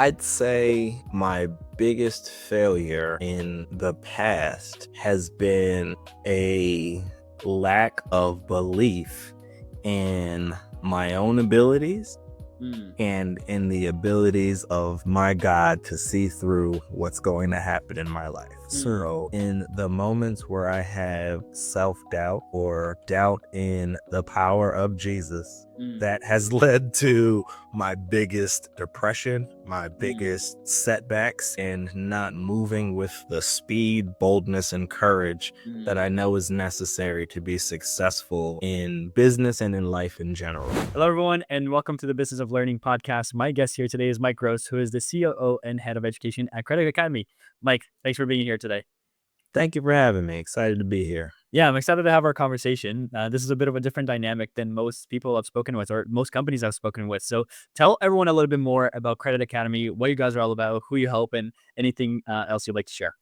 I'd say my biggest failure in the past has been a lack of belief in my own abilities Mm, and in the abilities of my God to see through what's going to happen in my life. mm, So, in the moments where I have self doubt or doubt in the power of Jesus, mm, that has led to my biggest depression, my mm, biggest setbacks, and not moving with the speed, boldness, and courage that mm. I know is necessary to be successful in business and in life in general. Hello, everyone, and welcome to the Business of Learning podcast. My guest here today is Mike Gross, who is the COO and Head of Education at Credit Academy. Mike, thanks for being here today. Thank you for having me. Excited to be here. Yeah, I'm excited to have our conversation. This is a bit of a different dynamic than most people I've spoken with, or most companies I've spoken with. So, tell everyone a little bit more about Credit Academy, what you guys are all about, who you help, and anything else you'd like to share.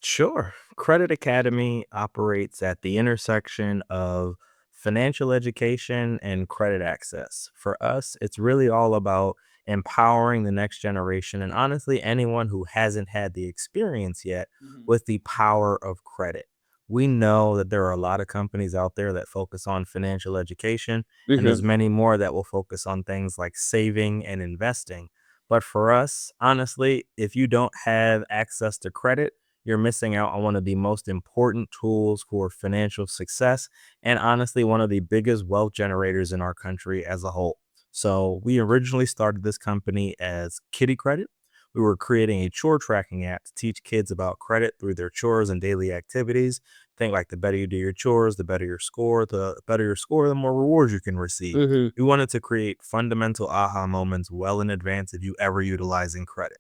Sure. Credit Academy operates at the intersection of financial education and credit access. For us, it's really all about empowering the next generation and honestly, anyone who hasn't had the experience yet Hmm. with the power of credit. We know that there are a lot of companies out there that focus on financial education, and there's many more that will focus on things like saving and investing. But for us, honestly, if you don't have access to credit, you're missing out on one of the most important tools for financial success and honestly one of the biggest wealth generators in our country as a whole. So, we originally started this company as Kitty Credit. We were creating a chore tracking app to teach kids about credit through their chores and daily activities. Think like the better you do your chores, the better your score, the more rewards you can receive. Hmm. We wanted to create fundamental aha moments well in advance of you ever utilizing credit.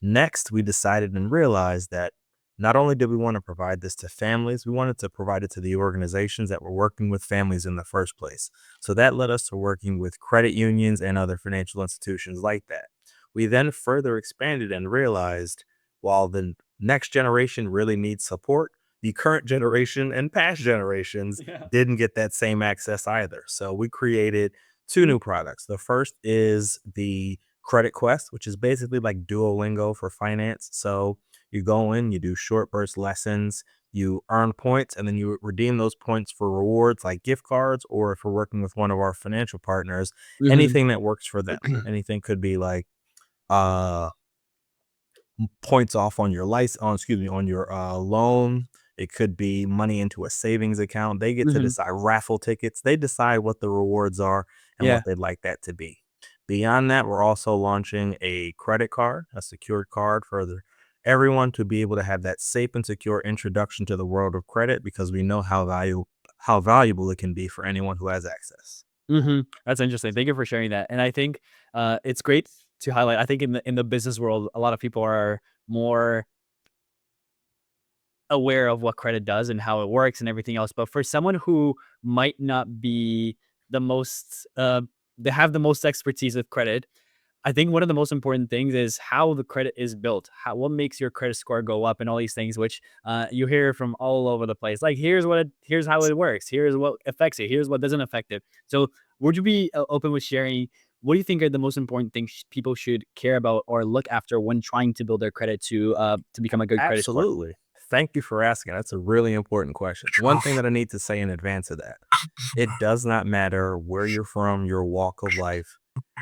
Next, we decided and realized that not only did we want to provide this to families, we wanted to provide it to the organizations that were working with families in the first place. So that led us to working with credit unions and other financial institutions like that. We then further expanded and realized while the next generation really needs support, the current generation and past generations Yeah. didn't get that same access either. So we created two new products. The first is the Credit Quest, which is basically like Duolingo for finance. So you go in, you do short burst lessons, you earn points, and then you redeem those points for rewards like gift cards, or if we're working with one of our financial partners, Hmm. anything that works for them. Anything could be like uh points off on your license, on your loan. It could be money into a savings account. They get to Hmm. decide raffle tickets. They decide what the rewards are and Yeah. what they'd like that to be. Beyond that, we're also launching a credit card, a secured card for everyone to be able to have that safe and secure introduction to the world of credit because we know how valuable it can be for anyone who has access. That's interesting. Thank you for sharing that. And I think it's great to highlight. I think in the business world, a lot of people are more aware of what credit does and how it works and everything else. But for someone who might not be the most, they have the most expertise with credit, I think one of the most important things is how the credit is built. What makes your credit score go up, and all these things, which you hear from all over the place. Like, here's how it works. Here's what affects it. Here's what doesn't affect it. So, would you be open with sharing? What do you think are the most important things people should care about or look after when trying to build their credit to become a good credit score? Absolutely. Thank you for asking. That's a really important question. One thing that I need to say in advance of that, it does not matter where you're from, your walk of life.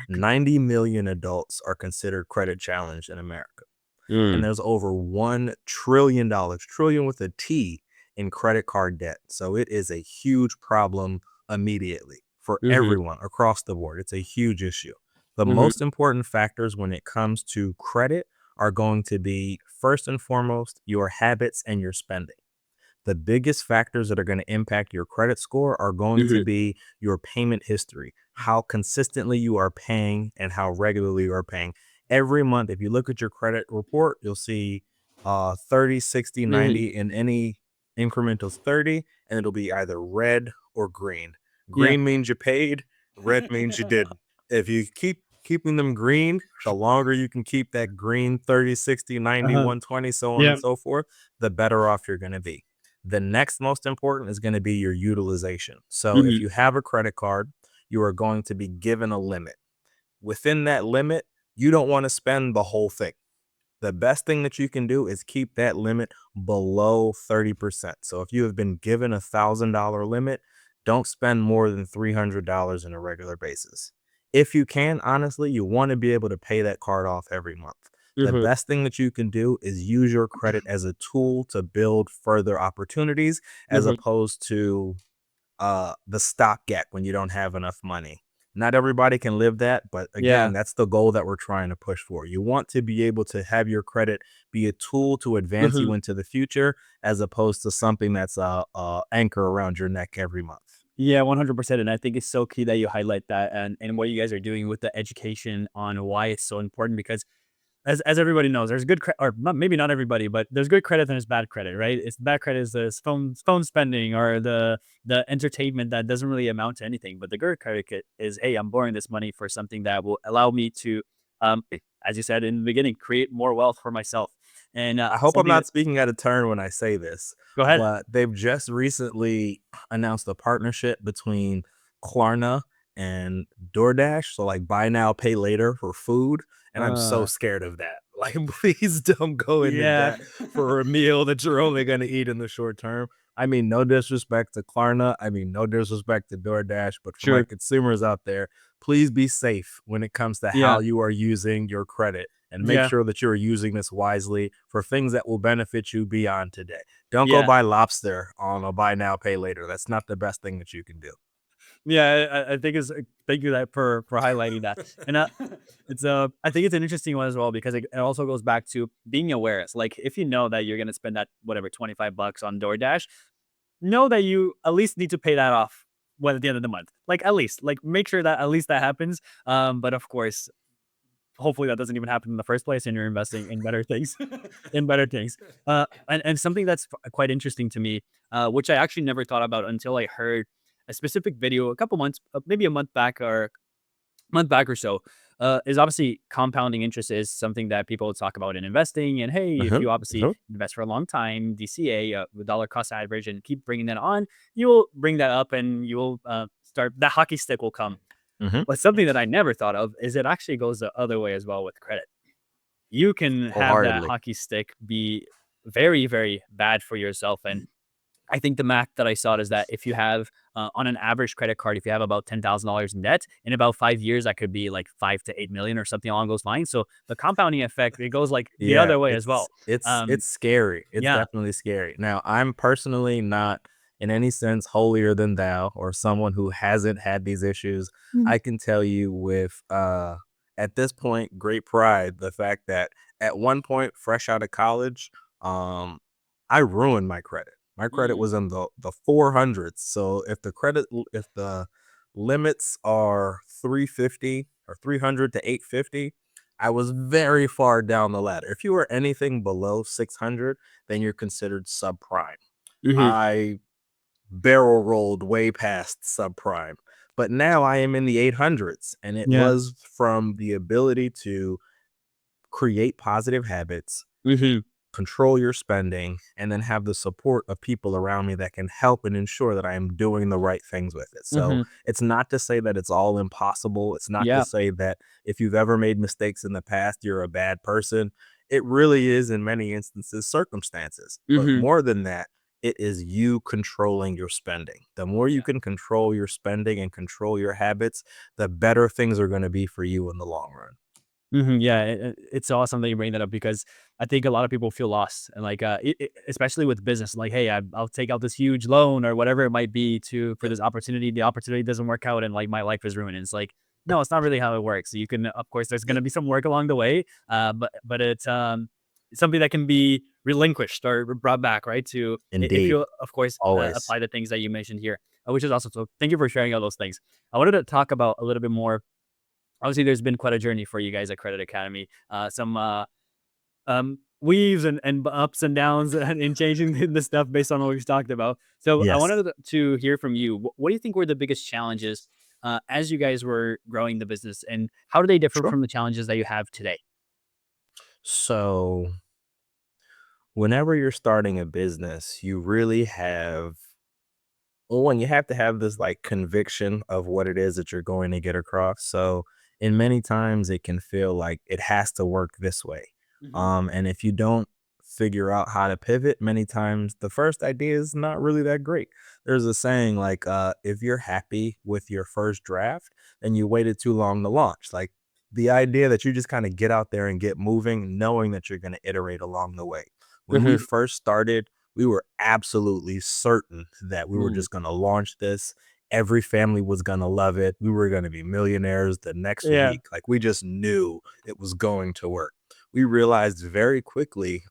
90 million adults are considered credit challenged in America. And Mm, there's over $1 trillion, trillion with a T, in credit card debt. So it is a huge problem immediately for mhm, everyone across the board. It's a huge issue. The mhm, most important factors when it comes to credit are going to be first and foremost your habits and your spending. The biggest factors that are going to impact your credit score are going to mhm, be your payment history, how consistently you are paying and how regularly you are paying. Every month, if you look at your credit report, you'll see 30, 60, mhm. 90 in any increment of 30, and it'll be either red or green. Yeah. Green means you paid, red means you didn't. If you keep keeping them green, the longer you can keep that green 30, 60, 90, Uh-huh. 120, so on Yeah. and so forth, the better off you're going to be. The next most important is going to be your utilization. So if Mhm, you have a credit card, you are going to be given a limit. Within that limit, you don't want to spend the whole thing. The best thing that you can do is keep that limit below 30%. So if you have been given $1,000 limit, don't spend more than $300 on a regular basis. If you can, honestly, you want to be able to pay that card off every month. The Mhm. best thing that you can do is use your credit as a tool to build further opportunities as Mhm. opposed to the stopgap when you don't have enough money. Not everybody can live that, but again, Yeah. that's the goal that we're trying to push for. You want to be able to have your credit be a tool to advance you Mhm. into the future as opposed to something that's a anchor around your neck every month. Yeah, 100%. And I think it's so key that you highlight that and what you guys are doing with the education on why it's so important because as everybody knows, there's good or not, maybe not everybody, but there's good credit and there's bad credit, right? It's bad credit is the phone spending or the entertainment that doesn't really amount to anything. But the good credit is, hey, I'm borrowing this money for something that will allow me to, as you said in the beginning, create more wealth for myself. And I hope I'm something that not speaking out of turn when I say this, go ahead. but they've just recently announced a partnership between Klarna and DoorDash. So, like, buy now, pay later for food. And I'm so Uh, scared of that. Like, please don't go into yeah, debt for a meal that you're only going to eat in the short term. I mean, no disrespect to Klarna. I mean, no disrespect to DoorDash. But for my true. consumers out there, please be safe when it comes to how Yeah, you are using your credit and make yeah, sure that you're using this wisely for things that will benefit you beyond today. Don't go yeah. buy lobster on a buy now, pay later. That's not the best thing that you can do. Yeah, I think it's thank you that for highlighting that. And it's I think it's an interesting one as well because it also goes back to being aware. It's like if you know that you're gonna spend that whatever $25 on DoorDash, know that you at least need to pay that off when at the end of the month. Like at least like make sure that at least that happens. But of course, hopefully that doesn't even happen in the first place and you're investing in better things in better things and something that's quite interesting to me which I actually never thought about until I heard a specific video a couple months maybe a month back or so is obviously compounding interest is something that people talk about in investing and hey if Uh-huh, you obviously uh-huh, invest for a long time DCA the dollar cost average and keep bringing that on you'll bring that up and you'll start that hockey stick will come uh-huh. but something that I never thought of is it actually goes the other way as well with credit. You can have that Wholeheartedly. hockey stick be very, very bad for yourself. And I think the math that I saw is that if you have on an average credit card, if you have about $10,000 in debt, in about 5 years, that could be like 5 to 8 million or something along those lines. So the compounding effect, it goes like the Yeah, other way as it's well. it's Um, it's scary. It's yeah. definitely scary. Now, I'm personally not in any sense holier than thou or someone who hasn't had these issues. Mhm. I can tell you with at this point great pride the fact that at one point fresh out of college, um I ruined my credit. My credit Mm. was in the 400s. So if the limits are 350 or 300 to 850, I was very far down the ladder. If you were anything below 600, then you're considered subprime. Mhm. I barrel rolled way past subprime, but now I am in the 800s, and it Yeah. was from the ability to create positive habits, Mhm. control your spending, and then have the support of people around me that can help and ensure that I am doing the right things with it. So Mhm. it's not to say that it's all impossible. It's not to Yeah. say that if you've ever made mistakes in the past, you're a bad person. It really is, in many instances, circumstances. But Mhm. more than that, it is you controlling your spending. The more you Yeah. can control your spending and control your habits, the better things are going to be for you in the long run. Mhm, yeah, it's awesome that you bring that up because I think a lot of people feel lost and like, especially with business, like, hey, I'll take out this huge loan or whatever it might be to for Yep. this opportunity. The opportunity doesn't work out and like my life is ruined. And it's like, no, it's not really how it works. You can, of course, there's going Yep. to be some work along the way, but it's something that can be relinquished or brought back, right? To if Indeed. you, of course, Always. apply the things that you mentioned here, which is awesome. So thank you for sharing all those things. I wanted to talk about a little bit more obviously there's been quite a journey for you guys at Credit Academy. Some weaves and ups and downs and in changing the stuff based on what we've talked about. So I Yes. wanted to hear from you. What do you think were the biggest challenges as you guys were growing the business, and how do they differ Sure. from the challenges that you have today? So, whenever you're starting a business, you really have well, one, you have to have this like conviction of what it is that you're going to get across. So, and many times it can feel like it has to work this way. Mhm. And if you don't figure out how to pivot, many times the first idea is not really that great. There's a saying like, if you're happy with your first draft, then you waited too long to launch. Like the idea that you just kind of get out there and get moving, knowing that you're going to iterate along the way. When we Mhm. first started, we were absolutely certain that we were Mm. just going to launch this. Every family was going to love it. We were going to be millionaires the next Yeah. week. Like we just knew it was going to work. We realized very quickly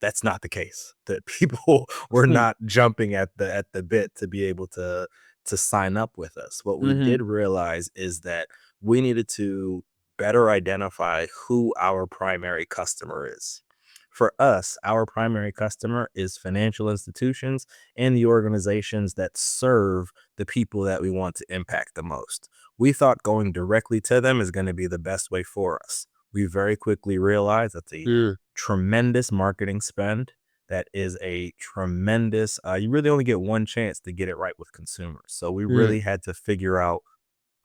that's not the case. That people were not jumping at the bit to be able to sign up with us. What we Mhm. did realize is that we needed to better identify who our primary customer is. For us, our primary customer is financial institutions and the organizations that serve the people that we want to impact the most. We thought going directly to them is going to be the best way for us. We very quickly realized that's a Mm. tremendous marketing spend. That is a tremendous, you really only get one chance to get it right with consumers. So we Mm. really had to figure out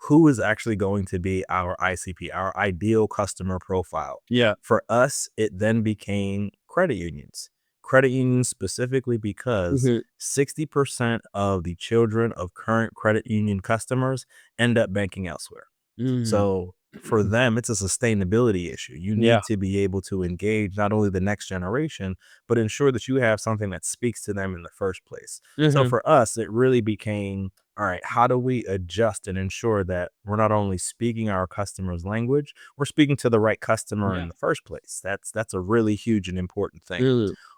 who is actually going to be our ICP, our ideal customer profile. Yeah. For us, it then became credit unions. Credit unions specifically because Mhm. 60% of the children of current credit union customers end up banking elsewhere. Mm. So for them, it's a sustainability issue. You Yeah. need to be able to engage not only the next generation, but ensure that you have something that speaks to them in the first place. So Mhm. for us, it really became all right, how do we adjust and ensure that we're not only speaking our customer's language, we're speaking to the right customer in Yeah. the first place. That's a really huge and important thing.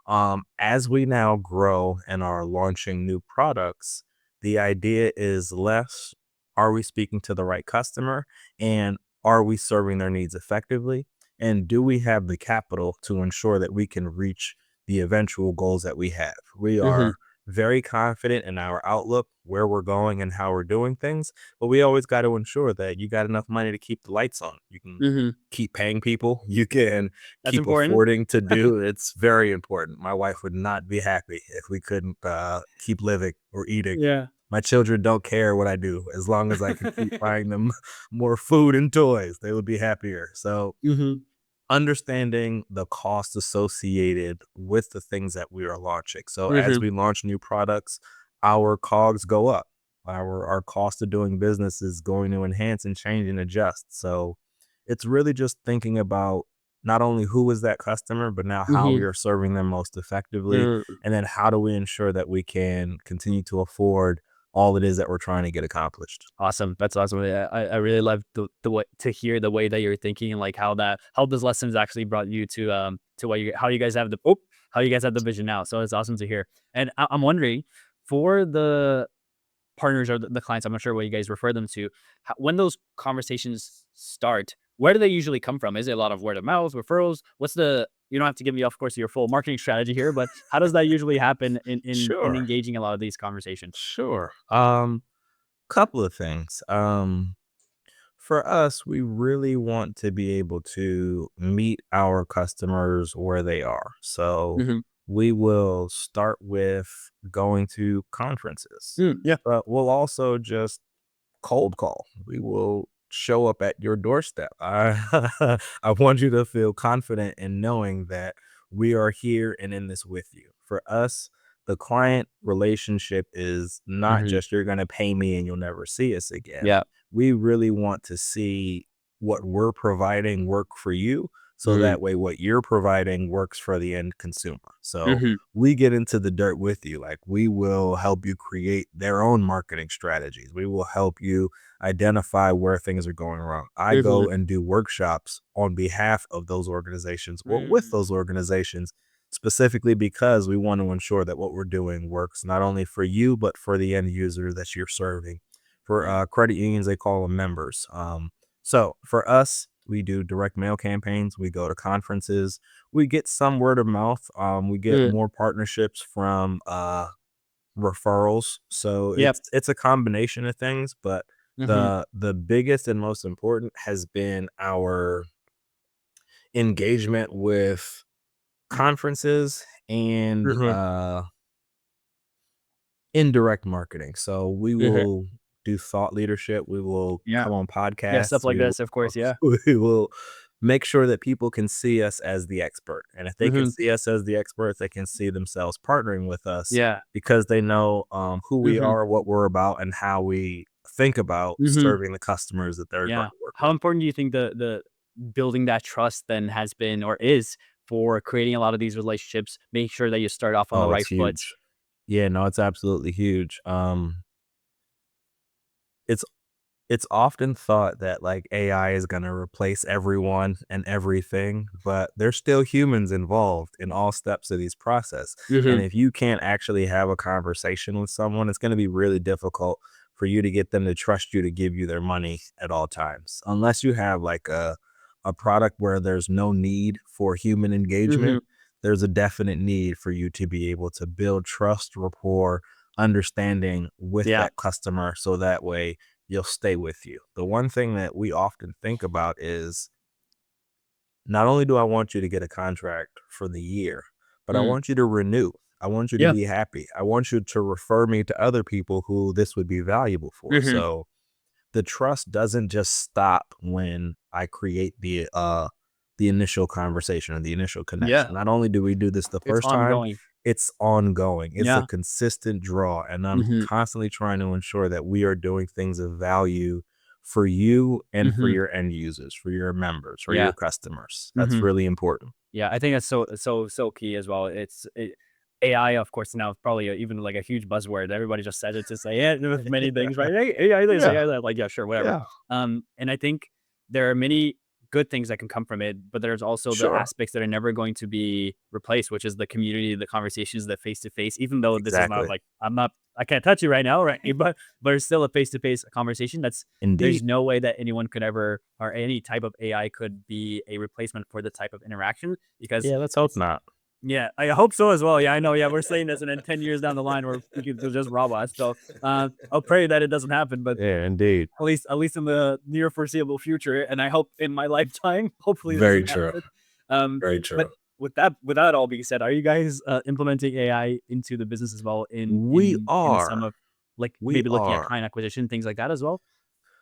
Mm. As we now grow and are launching new products, the idea is less are we speaking to the right customer and are we serving their needs effectively? And do we have the capital to ensure that we can reach the eventual goals that we have? We Mhm. are very confident in our outlook, where we're going and how we're doing things, but we always got to ensure that you got enough money to keep the lights on. You can Mhm. keep paying people, you can That's keep important. affording to do. It's very important. My wife would not be happy if we couldn't keep living or eating. Yeah. My children don't care what I do as long as I can keep buying them more food and toys. They would be happier. So Mhm. understanding the cost associated with the things that we are launching. So as Mhm. we launch new products, our cogs go up. Our cost of doing business is going to enhance and change and adjust. So it's really just thinking about not only who is that customer, but now how we Mhm. are serving them most effectively. Mm. And then how do we ensure that we can continue to afford all it is that we're trying to get accomplished. Awesome. That's awesome. Yeah, I really love the way to hear the way that you're thinking and like how those lessons actually brought you to what you how you guys have the how you guys have the vision now. So it's awesome to hear. And I'm wondering for the partners or the clients, I'm not sure what you guys refer them to. When those conversations start, where do they usually come from? Is it a lot of word of mouth, referrals? What's the you don't have to give me, of course, your full marketing strategy here, but how does that usually happen in Sure. engaging a lot of these conversations? Sure. Couple of things. For us, we really want to be able to meet our customers where they are. So Hmm. we will start with going to conferences, Mm, yeah. but we'll also just cold call. We will show up at your doorstep. I want you to feel confident in knowing that we are here and in this with you. For us, the client relationship is not Hmm. just you're going to pay me and you'll never see us again. Yeah. We really want to see what we're providing work for you. So Mm, that way, what you're providing works for the end consumer. So mhm, we get into the dirt with you. Like we will help you create their own marketing strategies. We will help you identify where things are going wrong. I mhm, go and do workshops on behalf of those organizations or with mm, those organizations specifically because we want to ensure that what we're doing works not only for you but for the end user that you're serving. For yeah, credit unions, they call them members. So for us, we do direct mail campaigns. We go to conferences. We get some word of mouth. We get mm, more partnerships from referrals. So yep, it's a combination of things, but mhm, the biggest and most important has been our engagement with conferences and mhm, indirect marketing. So we mhm, will do thought leadership. We will Yeah. come on Yeah, stuff podcasts. like this, of course, yeah. We will make sure that people can see us as the expert. And if they can Mhm. see us as the experts, they can see themselves partnering with us Yeah. because they know who we Mhm. are, what we're about, and how we think about Mhm. serving the customers that they're going Yeah. to work How with. important do you think the building that trust then has been or is for creating a lot of these relationships, making sure that you start off on the Oh, it's right foot? huge. Yeah, no, it's absolutely huge. It's It's often thought that, like, AI is gonna replace everyone and everything, but there's still humans involved in all steps of these process, and Mhm. if you can't actually have a conversation with someone, it's gonna be really difficult for you to get them to trust you to give you their money at all times, unless you have, like, a product where there's no need for human Mhm. engagement. There's a definite need for you to be able to build trust, rapport, understanding with Yeah. that customer, so that way you'll stay with you. The one thing that we often think about is not only do I want you to get a contract for the year, but I Mm. want you to renew. I want you to Yeah. be happy. I want you to refer me to other people who this would be valuable for. Mhm. So the trust doesn't just stop when I create the initial conversation or the initial Yeah. connection. Not only do we do this the It's first time, ongoing. it's ongoing. It's a Yeah. consistent draw, and I'm Mhm. constantly trying to ensure that we are doing things of value for you and for Mhm. your end users, for your members, for your Yeah. customers. That's Mhm. really important. Yeah, I think that's so key as well. AI, of course, now probably even like a huge buzzword. Everybody just says it to say it with many things, right? Hey, AI this, Yeah, AI that. Like, yeah, sure, whatever. yeah, And I think there are many good things that can come from it, but there's also the sure. aspects that are never going to be replaced, which is the community, the conversations, the face to face. Even though this is not Exactly. like I can't touch you right now, right? But it's still a face to face conversation. There's Indeed. no way that anyone could ever or any type of AI could be a replacement for the type of interaction because Yeah, let's hope it's not. yeah, I hope so as well. Yeah, I know. Yeah, we're saying this, and then 10 years down the line, we could just robots. So I'll pray that it doesn't happen, but Yeah, indeed. at least in the near foreseeable future, and I hope in my lifetime, hopefully it Very doesn't true. happen. Um, Very but true. with that all being said, are you guys implementing AI into the business as well in We in some are. of like We maybe looking at are. client acquisition things like that as well?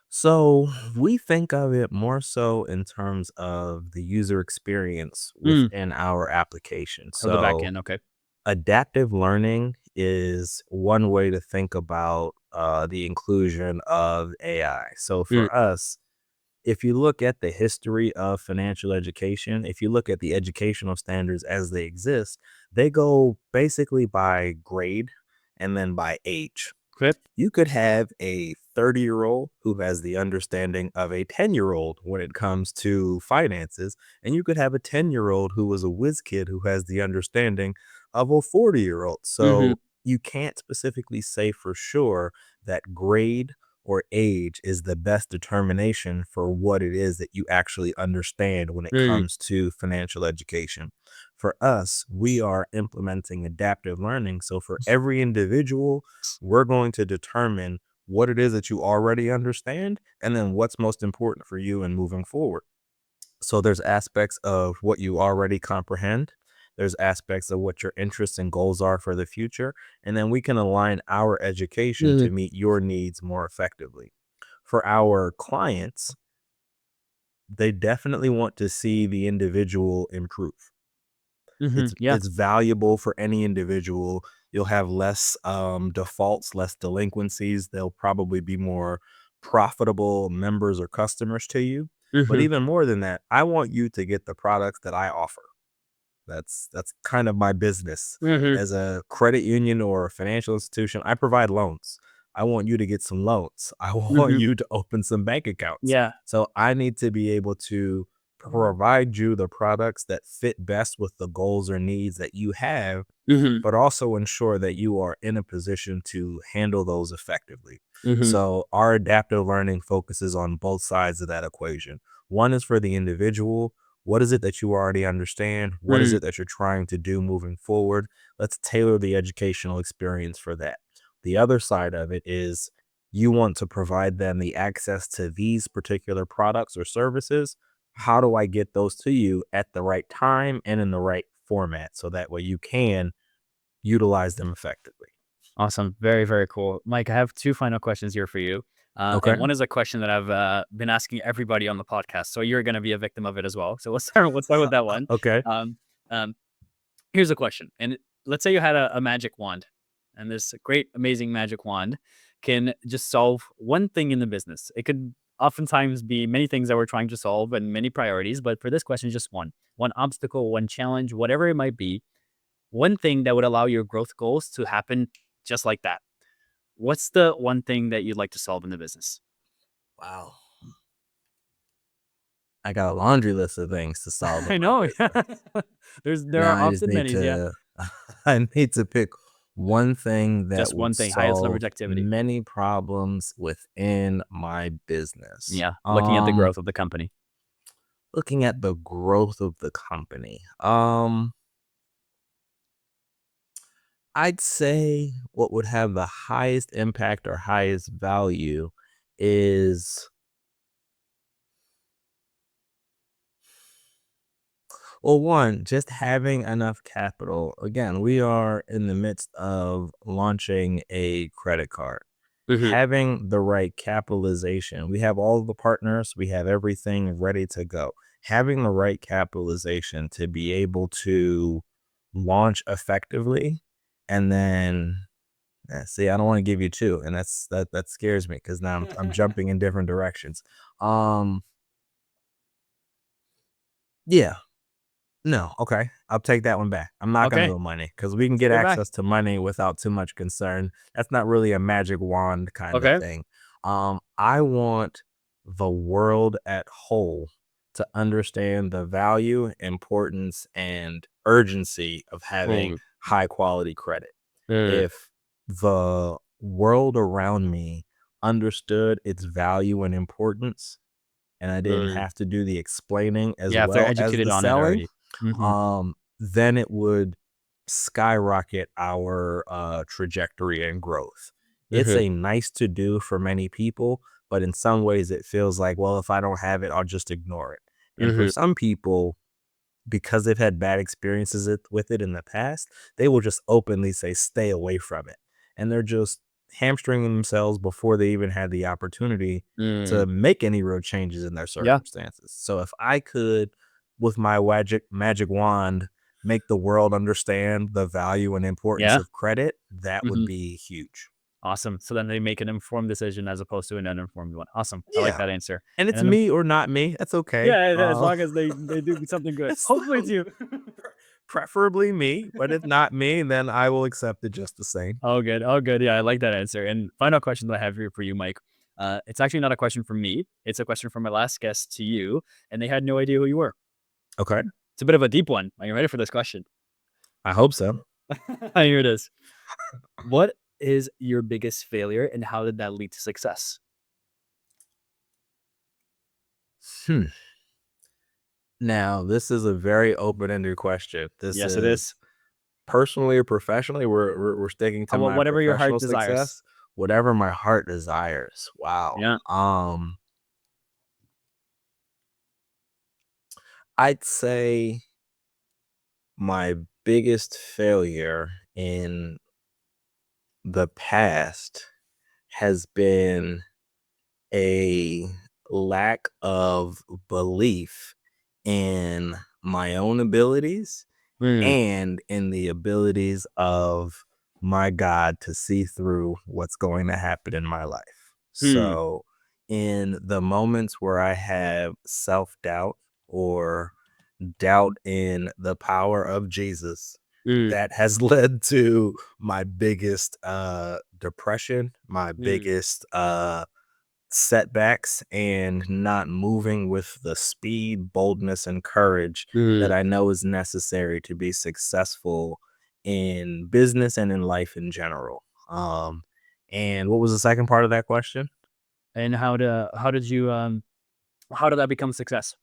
So we think of it more so in terms of the user experience Mm, within our application. of the back So end, okay. adaptive learning is one way to think about the inclusion of AI. So Mm, for us, if you look at the history of financial education, if you look at the educational standards as they exist, they go basically by grade and then by age. okay. You could have a 30-year-old who has the understanding of a 10-year-old when it comes to finances, and you could have a 10-year-old who was a whiz kid who has the understanding of a 40-year-old. Mm-hmm. So you can't specifically say for sure that grade or age is the best determination for what it is that you actually understand when it Mm, comes to financial education. For us, we are implementing adaptive learning. So for every individual, we're going to determine what it is that you already understand and then what's most important for you in moving forward. So there's aspects of what you already comprehend. There's aspects of what your interests and goals are for the future. And then we can align our education mm, to meet your needs more effectively. For our clients, they definitely want to see the individual improve. mm-hmm. Yeah. It's valuable for any individual. You'll have less defaults, less delinquencies. They'll probably be more profitable members or customers to you. But Mm-hmm. even more than that, I want you to get the products that I offer. That's kind of my business. Mm-hmm. As a credit union or a financial institution, I provide loans. I want you to get some loans. I want Mm-hmm. you to open some bank accounts. Yeah. So I need to be able to provide you the products that fit best with the goals or needs that you have, Mm-hmm. but also ensure that you are in a position to handle those effectively. Mm-hmm. So our adaptive learning focuses on both sides of that equation. One is for the individual. What is it that you already understand? What is Mm, it that you're trying to do moving forward? Let's tailor the educational experience for that. The other side of it is you want to provide them the access to these particular products or services. How do I get those to you at the right time and in the right format so that way you can utilize them effectively? Awesome. Very, very cool. Mike, I have two final questions here for you. Okay. And one is a question that I've been asking everybody on the podcast. So you're going to be a victim of it as well. So let's start with that one. Okay. Um, um, Here's a question. Let's say you had a magic wand, and this great, amazing magic wand can just solve one thing in the business. It could oftentimes be many things that we're trying to solve and many priorities, but for this question, just one obstacle, one challenge, whatever it might be, one thing that would allow your growth goals to happen just like that. What's the one thing that you'd like to solve in the business? Wow. I got a laundry list of things to solve in I my know. business. There Now are I just often need many. Yeah, to I need to pick one thing that just would one thing, highest leverage solve activity. many problems within my business. Yeah, looking at the growth of the company. Looking at the growth of the company. I'd say what would have the highest impact or highest value is, well, one, just having enough capital. Again, we are in the midst of launching a credit card. Hmm. Having the right capitalization. We have all the partners, we have everything ready to go. Having the right capitalization to be able to launch effectively, and then see, I don't want to give you two, and that scares me because now I'm jumping in different directions. Um, yeah, no, okay. I'll take that one back. I'm not gonna Okay, go money because we can get take it back. access to money without too much concern. That's not really a magic wand kind of Okay. thing. I want the world at whole to understand the value, importance, and urgency of having Mm, high quality credit. mm, If the world around me understood its value and importance, and I didn't mm. have to do the explaining as Yeah, if they're well as educated the on it selling, already. Hmm. then it would skyrocket our trajectory and growth. It's Hmm. a nice to do for many people, but in some ways it feels like, well, if I don't have it, I'll just ignore it. And for Hmm. some people, because they've had bad experiences with it in the past, they will just openly say, stay away from it. And they're just hamstringing themselves before they even had the opportunity to Mm. make any real changes in their Yeah, circumstances. So if I could, with my magic wand, make the world understand the value and importance yeah. of credit, that would Hmm. be huge. Awesome. So then they make an informed decision as opposed to an uninformed one. Awesome. I like Yeah. that answer. And And it's then, me or not me. That's okay. yeah, as long as they do something good. It's Hopefully it's you. preferably me, but if not me, then I will accept it just the same. Oh, good. Oh, good. Yeah, I like that answer. And final question that I have here for you, Mike. It's actually not a question from me. It's a question from my last guest to you, and they had no idea who you were. Okay. It's a bit of a deep one. Are you ready for this question? I hope so. Here it is. What is your biggest failure, and how did that lead to success? Hmm. Now, this is a very open-ended question. This Yes, it is. is personally or professionally. We're sticking to my Whatever your heart professional desires. success. Whatever my heart desires. Wow. Yeah. I'd say my biggest failure in the past has been a lack of belief in my own abilities Mm, and in the abilities of my God to see through what's going to happen in my life. mm, So, in the moments where I have self doubt or doubt in the power of Jesus, mm, that has led to my biggest depression, my mm, biggest setbacks, and not moving with the speed, boldness, and courage that mm. I know is necessary to be successful in business and in life in general. And what was the second part of that question? And how did that become success?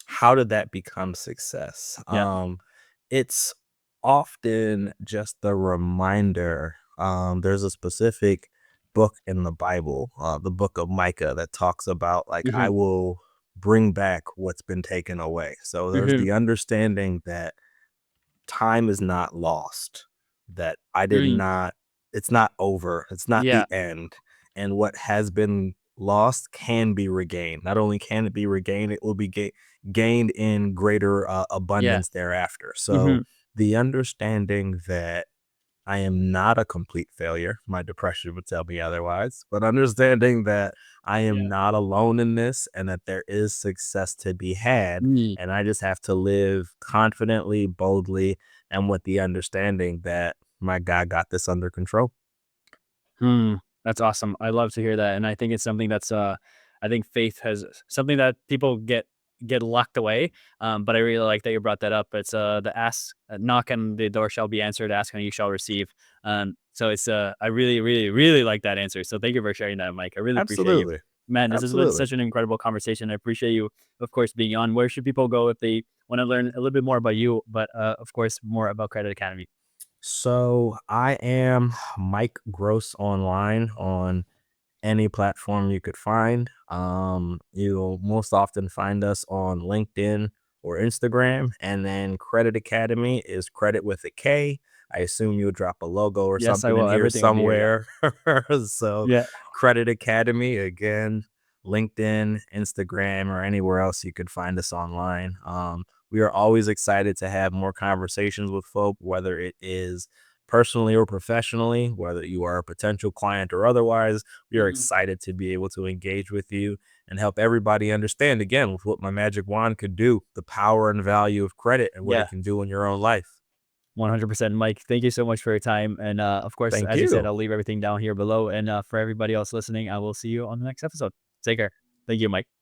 How did that become success? Yeah. It's often just the reminder. There's a specific book in the Bible, the book of Micah, that talks about like I Mhm, will bring back what's been taken away. So there's mhm, the understanding that time is not lost, that I did mm, not it's not over. It's not Yeah. the end. And what has been lost can be regained. Not only can it be regained, it will be gained in greater Yeah. abundance thereafter. So Mhm. the understanding that I am not a complete failure. My depression would tell me otherwise, but understanding that I am Yeah. not alone in this and that there is success to be had. Mm. And I just have to live confidently, boldly, and with the understanding that my God got this under control. Hmm, that's awesome. I love to hear that, and I think it's something that's, I think faith has something that people get locked away, but I really like that you brought that up. It's, the ask knock and the door shall be answered, ask and you shall receive. So it's, I really, really, really like that answer. So thank you for sharing that, Mike. I really appreciate you. Absolutely. Man, this has been Absolutely. such an incredible conversation. I appreciate you, of course, being on. Where should people go if they want to learn a little bit more about you, but, of course, more about Credit Academy? So I am Mike Gross online on any platform you could find. You'll most often find us on LinkedIn or Instagram. And then Credit Academy is credit with a K. I assume you'll drop a logo or Yes, I something in will. here Everything will be here. Yeah. somewhere. So, Yeah. Credit Academy, again, LinkedIn, Instagram, or anywhere else you could find us online. We are always excited to have more conversations with folk, whether it is personally or professionally, whether you are a potential client or otherwise. We are Mhm. excited to be able to engage with you and help everybody understand again with what my magic wand could do, the power and value of credit and what Yeah. it can do in your own life. 100%. Mike, thank you so much for your time. And of course, Thank as you said, you. I'll leave everything down here below. And for everybody else listening, I will see you on the next episode. Take care. Thank you, Mike.